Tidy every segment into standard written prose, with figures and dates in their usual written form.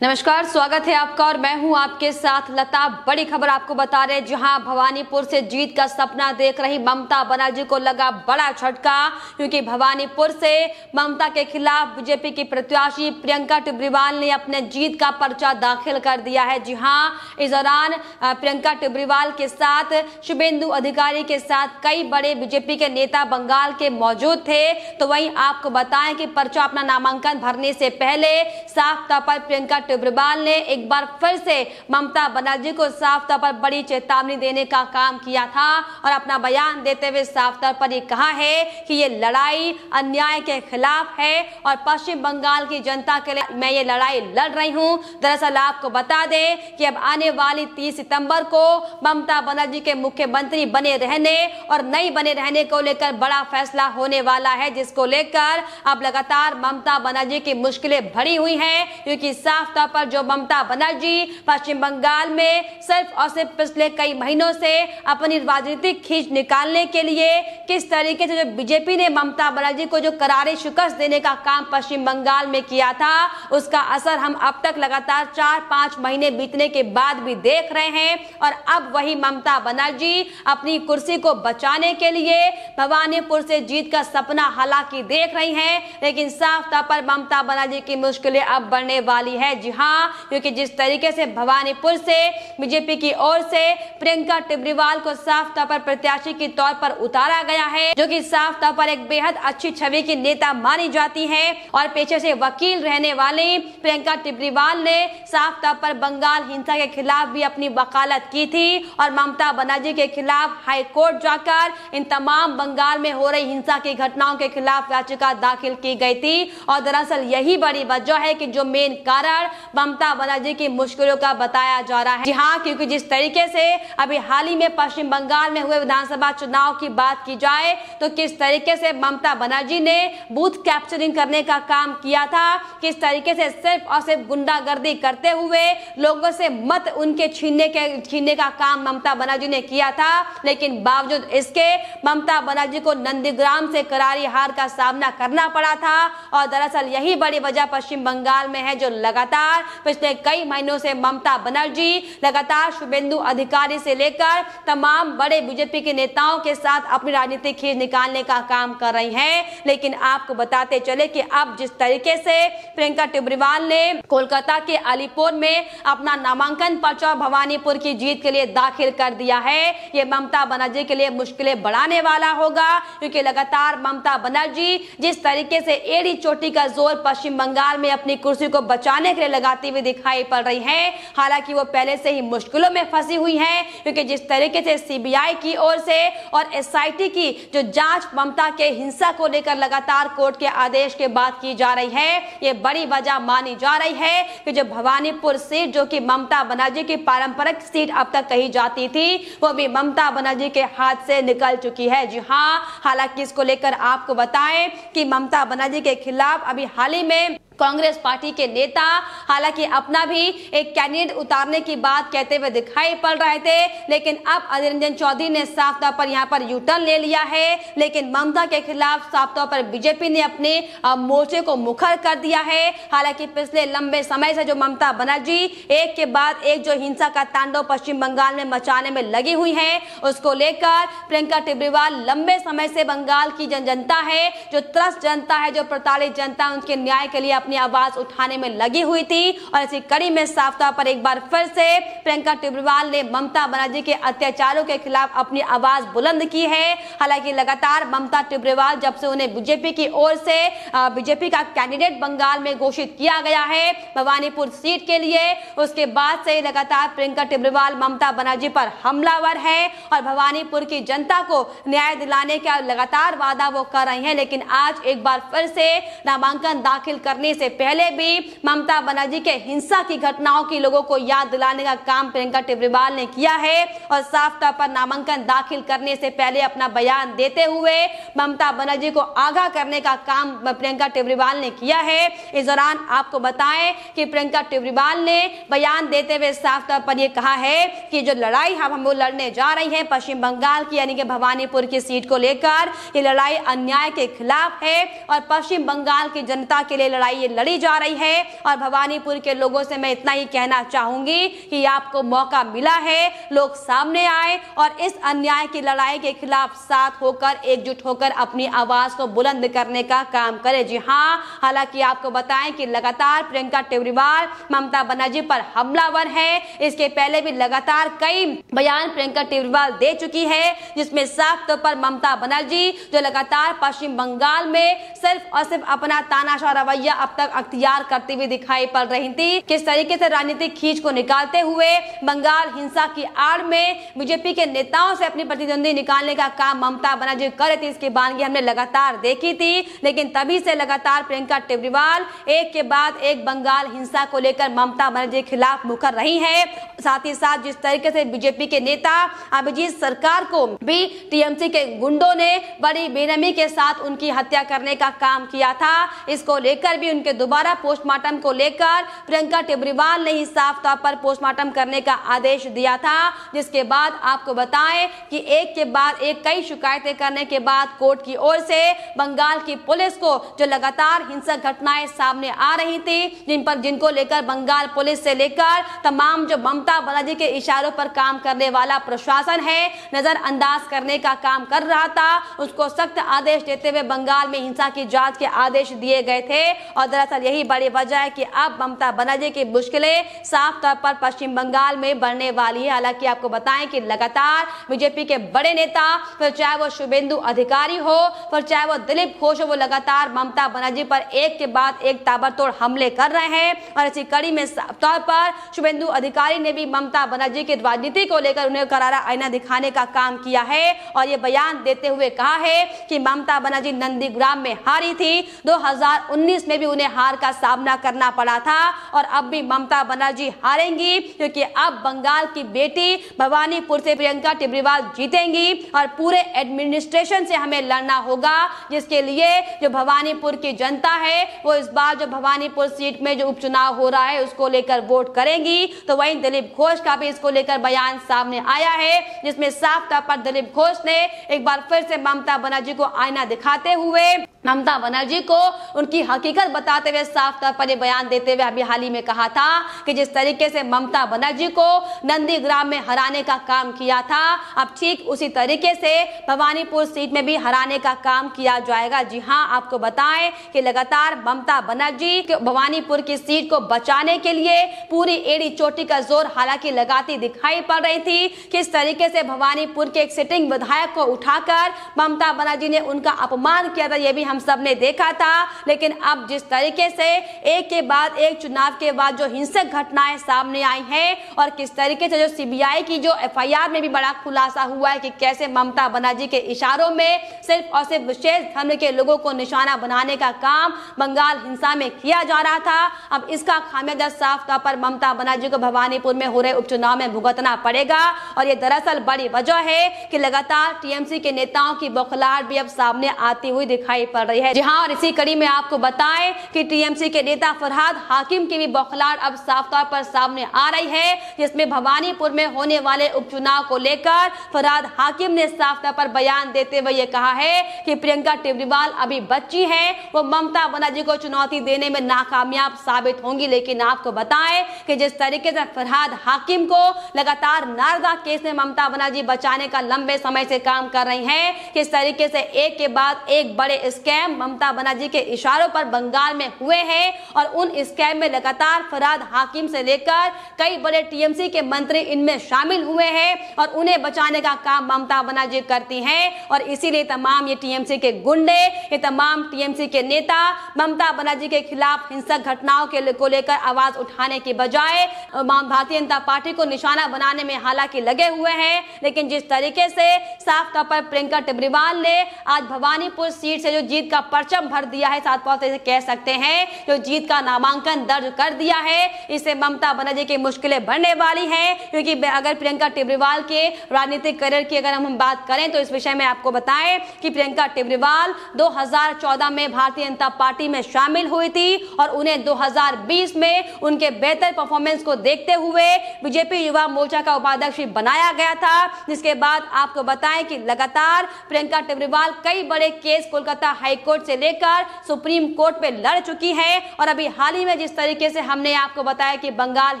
नमस्कार, स्वागत है आपका और मैं हूं आपके साथ लता। बड़ी खबर आपको बता रहे, जहां भवानीपुर से जीत का सपना देख रही ममता बनर्जी को लगा बड़ा झटका, क्योंकि भवानीपुर से ममता के खिलाफ बीजेपी की प्रत्याशी प्रियंका टिब्रीवाल ने अपने जीत का पर्चा दाखिल कर दिया है। जी हां, इस दौरान प्रियंका टिब्रीवाल के साथ शुभेंदु अधिकारी के साथ कई बड़े बीजेपी के नेता बंगाल के मौजूद थे। तो वहीं आपको बताएं कि पर्चा अपना नामांकन भरने से पहले साफ तौर पर प्रियंका टिब्रीवाल ने एक बार फिर से ममता बनर्जी को साफ तौर पर बड़ी चेतावनी देने का काम किया था और अपना बयान देते हुए साफ तौर पर ये कहा है कि ये लड़ाई अन्याय के खिलाफ है और पश्चिम बंगाल की जनता के लिए मैं ये लड़ाई लड़ रही हूं। दरअसल आपको बता दें कि अब आने वाली 30 सितंबर को ममता बनर्जी के मुख्यमंत्री बने रहने और नहीं बने रहने को लेकर बड़ा फैसला होने वाला है, जिसको लेकर अब लगातार ममता बनर्जी की मुश्किलें बढ़ी हुई हैं, क्योंकि साफ तौर पर जो ममता बनर्जी पश्चिम बंगाल में सिर्फ और सिर्फ पिछले कई महीनों से अपनी राजनीतिक खींच निकालने के लिए किस तरीके से जो बीजेपी ने ममता बनर्जी को जो करारी शिकस्त देने का काम पश्चिम बंगाल में किया था, उसका असर हम अब तक लगातार 4-5 महीने बीतने के बाद भी देख रहे हैं। और अब वही ममता बनर्जी अपनी कुर्सी को बचाने के लिए भवानीपुर से जीत का सपना हालांकि देख रही हैं, लेकिन साफ तौर पर ममता बनर्जी की मुश्किलें अब बढ़ने वाली है। जी हाँ, क्योंकि जिस तरीके से भवानीपुर से बीजेपी की ओर से प्रियंका टिब्रीवाल को साफ तौर पर प्रत्याशी के तौर पर उतारा गया है, जो कि साफ तौर पर एक बेहद अच्छी छवि की नेता मानी जाती है और पेशे से वकील रहने वाली प्रियंका टिब्रीवाल ने साफ तौर पर बंगाल हिंसा के खिलाफ भी अपनी वकालत की थी और ममता बनर्जी के खिलाफ हाई कोर्ट जाकर इन तमाम बंगाल में हो रही हिंसा की घटनाओं के खिलाफ याचिका दाखिल की गई थी। और दरअसल यही बड़ी वजह है कि जो मेन कारण ममता बनर्जी की मुश्किलों का बताया जा रहा है। जी हाँ, क्योंकि जिस तरीके से अभी हाल ही में पश्चिम बंगाल में हुए विधानसभा चुनाव की बात की जाए तो किस तरीके से ममता बनर्जी ने बूथ कैप्चरिंग करने का काम किया था, किस तरीके से सिर्फ और सिर्फ गुंडागर्दी करते हुए लोगों से मत उनके छीनने का काम ममता बनर्जी ने किया था। लेकिन बावजूद इसके ममता बनर्जी को नंदीग्राम से करारी हार का सामना करना पड़ा था और दरअसल यही बड़ी वजह पश्चिम बंगाल में है, जो लगातार पिछले कई महीनों से ममता बनर्जी लगातार शुभेंदु अधिकारी से लेकर तमाम बड़े बीजेपी के नेताओं के साथ अपनी राजनीतिक खींच निकालने का काम कर रही हैं। लेकिन आपको बताते चले कि अब जिस तरीके से प्रियंका टिब्रीवाल ने कोलकाता के अलीपुर में अपना नामांकन पर्चा भवानीपुर की जीत के लिए दाखिल कर दिया है, ये ममता बनर्जी के लिए मुश्किलें बढ़ाने वाला होगा, क्योंकि लगातार ममता बनर्जी जिस तरीके से एड़ी चोटी का जोर पश्चिम बंगाल में अपनी कुर्सी को बचाने के लिए लगाती हुई दिखाई पड़ रही है। हालांकि वो पहले से ही मुश्किलों में फंसी हुई है, क्योंकि जिस तरीके से सीबीआई की ओर से और एसआईटी की जो जांच ममता के हिंसा को लेकर लगातार कोर्ट के आदेश के बाद की जा रही है, ये बड़ी वजह मानी जा रही है कि जो भवानीपुर सीट जो कि ममता बनर्जी की पारंपरिक सीट अब तक कही जाती थी, वो भी ममता बनर्जी के हाथ से निकल चुकी है। जी हाँ, हालांकि इसको लेकर आपको बताएं कि ममता बनर्जी के खिलाफ अभी हाल ही में कांग्रेस पार्टी के नेता हालांकि अपना भी एक कैंडिडेट उतारने की बात कहते हुए दिखाई पड़ रहे थे, लेकिन अब अधीर रंजन चौधरी ने साफ तौर पर यहां पर यू टर्न ले लिया है। लेकिन ममता के खिलाफ साफ तौर पर बीजेपी ने अपने मोर्चे को मुखर कर दिया है। हालांकि पिछले लंबे समय से जो ममता बनर्जी एक के बाद एक जो हिंसा का तांडव पश्चिम बंगाल में मचाने में लगी हुई है, उसको लेकर प्रियंका टिब्रीवाल लंबे समय से बंगाल की जनता है, जो त्रस्त जनता है, जो प्रताड़ित जनता, उनके न्याय के लिए अपनी आवाज उठाने में लगी हुई थी। और इसी कड़ी में साफ तौर पर एक बार फिर से प्रियंका टिब्रीवाल ने ममता बनर्जी के अत्याचारों के खिलाफ अपनी आवाज बुलंद की है। हालांकि लगातार ममता टिब्रीवाल जब से उन्हें बीजेपी की ओर से बीजेपी का कैंडिडेट बंगाल में घोषित किया गया है भवानीपुर सीट के लिए, उसके बाद से लगातार प्रियंका टिब्रीवाल ममता बनर्जी पर हमलावर है और भवानीपुर की जनता को न्याय दिलाने का लगातार वादा वो कर रही है। लेकिन आज एक बार फिर से नामांकन दाखिल करने से पहले भी ममता बनर्जी के हिंसा की घटनाओं की लोगों को याद दिलाने का काम प्रियंका टिब्रीवाल ने किया है और साफ तौर पर नामांकन दाखिल करने से पहले अपना बयान देते हुए ममता बनर्जी को आगाह करने का काम प्रियंका टिब्रीवाल ने किया है। इस दौरान आपको बताएं कि प्रियंका टिब्रीवाल ने बयान देते हुए साफ तौर पर यह कहा है कि जो लड़ाई हम वो लड़ने जा रही है पश्चिम बंगाल की यानी कि भवानीपुर की सीट को लेकर, ये लड़ाई अन्याय के खिलाफ है और पश्चिम बंगाल की जनता के लिए लड़ाई ये लड़ी जा रही है। और भवानीपुर के लोगों से मैं इतना ही कहना चाहूंगी कि आपको मौका मिला है, लोग सामने आए और इस अन्याय की लड़ाई के खिलाफ साथ होकर, एकजुट होकर अपनी आवाज को बुलंद करने का काम करें। जी हाँ, हालांकि आपको बताएं कि लगातार प्रियंका टेब्रीवाल ममता बनर्जी पर हमलावर है। इसके पहले भी लगातार कई बयान प्रियंका टेब्रीवाल दे चुकी है, जिसमें साफ तौर पर ममता बनर्जी जो लगातार पश्चिम बंगाल में सिर्फ और सिर्फ अपना तानाशाह रवैया अब तक अख्तियार करती हुई दिखाई पड़ रही थी। किस तरीके से राजनीतिक खींच को निकालते हुए बंगाल हिंसा की आड़ में बीजेपी के नेताओं से अपनी प्रतिद्वंदी निकालने का काम ममता बनर्जी कर रही थी, इसकी बानगी हमने लगातार देखी थी। लेकिन तभी से लगातार प्रियंका टेब्रीवाल एक के बाद एक बंगाल हिंसा को लेकर ममता बनर्जी के खिलाफ मुखर रही है। साथ ही साथ जिस तरीके से बीजेपी के नेता अभिजीत सरकार को भी टीएमसी के गुंडों ने बड़ी बेरहमी के साथ उनकी हत्या करने का काम किया था, इसको लेकर भी उनके दोबारा पोस्टमार्टम को लेकर प्रियंका टेब्रीवाल ने ही साफ तौर पर पोस्टमार्टम करने का आदेश दिया था। जिसके बाद आपको बताएं कि एक के बाद एक कई शिकायतें करने के बाद कोर्ट की ओर से बंगाल की पुलिस को जो लगातार हिंसक घटनाएं सामने आ रही थी, जिनको लेकर बंगाल पुलिस से लेकर तमाम जो ममता बनर्जी के इशारों पर काम करने वाला प्रशासन है, नजरअंदाज करने का काम कर रहा था, उसको सख्त आदेश देते हुए बंगाल में हिंसा की जांच के आदेश दिए गए थे। और दरअसल यही बड़ी वजह है कि अब ममता बनर्जी की मुश्किलें साफ तौर पर पश्चिम बंगाल में बढ़ने वाली है। हालांकि आपको बताएं कि लगातार बीजेपी के बड़े नेता, फिर चाहे वो शुभेंदु अधिकारी हो, फिर चाहे वो दिलीप घोष हो, वो लगातार ममता बनर्जी पर एक के बाद एक ताबड़तोड़ हमले कर रहे हैं। और इसी कड़ी में साफ तौर पर शुभेंदु अधिकारी ने भी ममता बनर्जी की राजनीति को लेकर उन्हें करारा आईना दिखाने का काम किया है और ये बयान देते हुए कहा है कि ममता बनर्जी नंदीग्राम में हारी थी, 2019 में भी उन्हें हार का सामना करना पड़ा था और अब भी ममता बनर्जी हारेंगी, क्योंकि अब बंगाल की बेटी भवानीपुर से प्रियंका टेब्रीवाल जीतेंगी और पूरे एडमिनिस्ट्रेशन से हमें लड़ना होगा, जिसके लिए जो भवानीपुर की जनता है वो इस बार जो भवानीपुर सीट में जो उपचुनाव हो रहा है उसको लेकर वोट करेंगी। तो वहीं दिलीप घोष का भी इसको लेकर बयान सामने आया है, जिसमें साफ तौर पर दिलीप घोष ने एक बार फिर से ममता बनर्जी को आईना दिखाते हुए, ममता बनर्जी को उनकी हकीकत बताते हुए साफ तौर पर बयान देते हुए अभी हाल ही में कहा था कि जिस तरीके से ममता बनर्जी को नंदीग्राम में हराने का काम किया था, अब ठीक उसी तरीके से भवानीपुर सीट में भी हराने का काम किया जाएगा। जी हां, आपको बताएं कि लगातार ममता बनर्जी भवानीपुर की सीट को बचाने के लिए पूरी एड़ी चोटी का जोर हालांकि लगाती दिखाई पड़ रही थी। किस तरीके से भवानीपुर के एक सिटिंग विधायक को उठाकर ममता बनर्जी ने उनका अपमान किया था, यह भी हम सब ने देखा था। लेकिन अब जिस तरीके से एक के बाद एक चुनाव के बाद जो हिंसक घटनाएं सामने आई हैं और किस तरीके से जो सीबीआई की जो एफआईआर में भी बड़ा खुलासा हुआ है कि कैसे ममता बनर्जी के इशारों में सिर्फ और सिर्फ विशेष धर्म के लोगों को निशाना बनाने का काम बंगाल हिंसा में किया जा रहा था, अब इसका खामियाजा साफ तौर पर ममता बनर्जी को भवानीपुर में हो रहे उपचुनाव में भुगतना पड़ेगा। और ये दरअसल बड़ी वजह है कि लगातार टीएमसी के नेताओं की बौखलाहट भी अब सामने आती हुई दिखाई पड़ रही है। जी हाँ, और इसी कड़ी में आपको बताएं कि टीएमसी के नेता फरहाद हाकिम की भी बौखलाहट अब साफ तौर पर सामने आ रही है, जिसमें भवानीपुर में होने वाले उपचुनाव को लेकर फरहाद हाकिम ने साफ तौर पर बयान देते हुए ये कहा है कि प्रियंका टेब्रीवाल अभी बच्ची है, वो ममता बनर्जी को चुनौती देने में नाकामयाब साबित होंगी। लेकिन आपको बताएं कि जिस तरीके से फरहाद हाकिम को लगातार नारदा केस में ममता बनर्जी बचाने का लंबे समय से काम कर रही हैं, किस तरीके से एक के बाद एक बड़े स्कैम ममता बनर्जी के इशारों पर बंगाल में हुए हैं और उन स्कैम में लगातार फरहाद हाकिम से लेकर कई बड़े टीएमसी के मंत्री इनमें शामिल हुए हैं और उन्हें बचाने का काम ममता बनर्जी करती हैं। और इसीलिए तमाम ये टीएमसी के गुंडे, ये तमाम टीएमसी के नेता ममता बनर्जी के खिलाफ हिंसक घटनाओं को लेकर आवाज उठाने की बजाय भारतीय जनता पार्टी को निशाना बनाने में हालांकि लगे हुए हैं। लेकिन जिस तरीके से साफ तौर पर प्रियंका टेब्रीवाल ने आज भवानीपुर सीट से जो जीत का परचम भर दिया है, साथ तौर से कह सकते हैं जो जीत का नामांकन दर्ज कर दिया है, इससे ममता बनर्जी की मुश्किलें बढ़ने वाली हैं। क्योंकि अगर प्रियंका टेब्रीवाल के राजनीतिक करियर की अगर हम बात करें तो इस विषय में आपको बताएं कि प्रियंका टेब्रीवाल 2014 में भारतीय जनता पार्टी में शामिल हुई थी और उन्हें 2020 में उनके बेहतर परफॉर्मेंस को देखते हुए बीजेपी युवा मोर्चा का उपाध्यक्ष बनाया गया था। जिसके बाद आपको बताएं कि लगातार प्रियंका टेब्रीवाल कई बड़े केस कोलकाता हाईकोर्ट से लेकर सुप्रीम कोर्ट में लड़ चुकी है। और अभी हाल ही में जिस तरीके से हमने आपको बताया कि बंगाल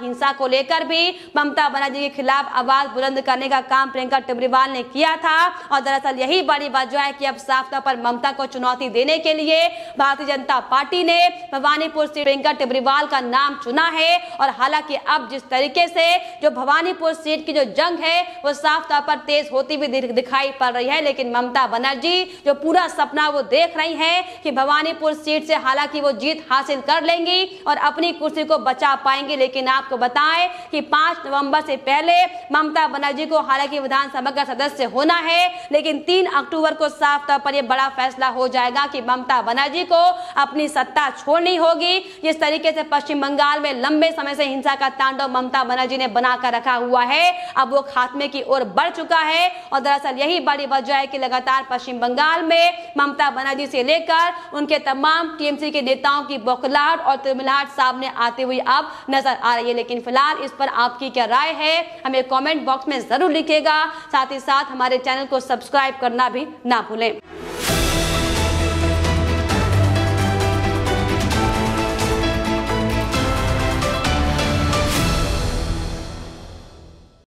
हिंसा को लेकर भी ममता बनर्जी के खिलाफ आवाज बुलंद करने का काम प्रियंका टिब्रीवाल ने किया था, और दरअसल यही बड़ी वजह है कि अब साफ तौर पर ममता को चुनौती देने के लिए भारतीय जनता पार्टी ने भवानीपुर से प्रियंका टिब्रीवाल का नाम चुना है। और हालांकि अब जिस तरीके से जो भवानीपुर सीट की जो जंग है वो साफ तौर पर तेज होती हुई दिखाई पड़ रही है, लेकिन ममता बनर्जी जो पूरा सपना वो देख रही है कि भवानीपुर सीट से हालांकि वो जीत हासिल कर लेंगी और अपनी कुर्सी को बचा पाएंगे। लेकिन आपको बताएं कि 5 नवंबर से पहले ममता बनर्जी को हालांकि विधानसभा का सदस्य होना है, लेकिन 3 अक्टूबर को साफ तौर पर यह बड़ा फैसला हो जाएगा कि ममता बनर्जी को अपनी सत्ता छोड़नी होगी। जिस तरीके से पश्चिम बंगाल में लंबे समय से हिंसा का तांडव ममता बनर्जी ने बनाकर रखा हुआ है, अब वो खात्मे की ओर बढ़ चुका है। और दरअसल यही बड़ी वजह है कि लगातार पश्चिम बंगाल में ममता बनर्जी से लेकर उनके तमाम टीएमसी के नेताओं की बौखलाहट और तिलमिलाहट सामने आते हुए अब नजर आ रही है। लेकिन फिलहाल इस पर आपकी क्या राय है हमें कमेंट बॉक्स में जरूर लिखिएगा। साथ ही साथ हमारे चैनल को सब्सक्राइब करना भी ना भूलें।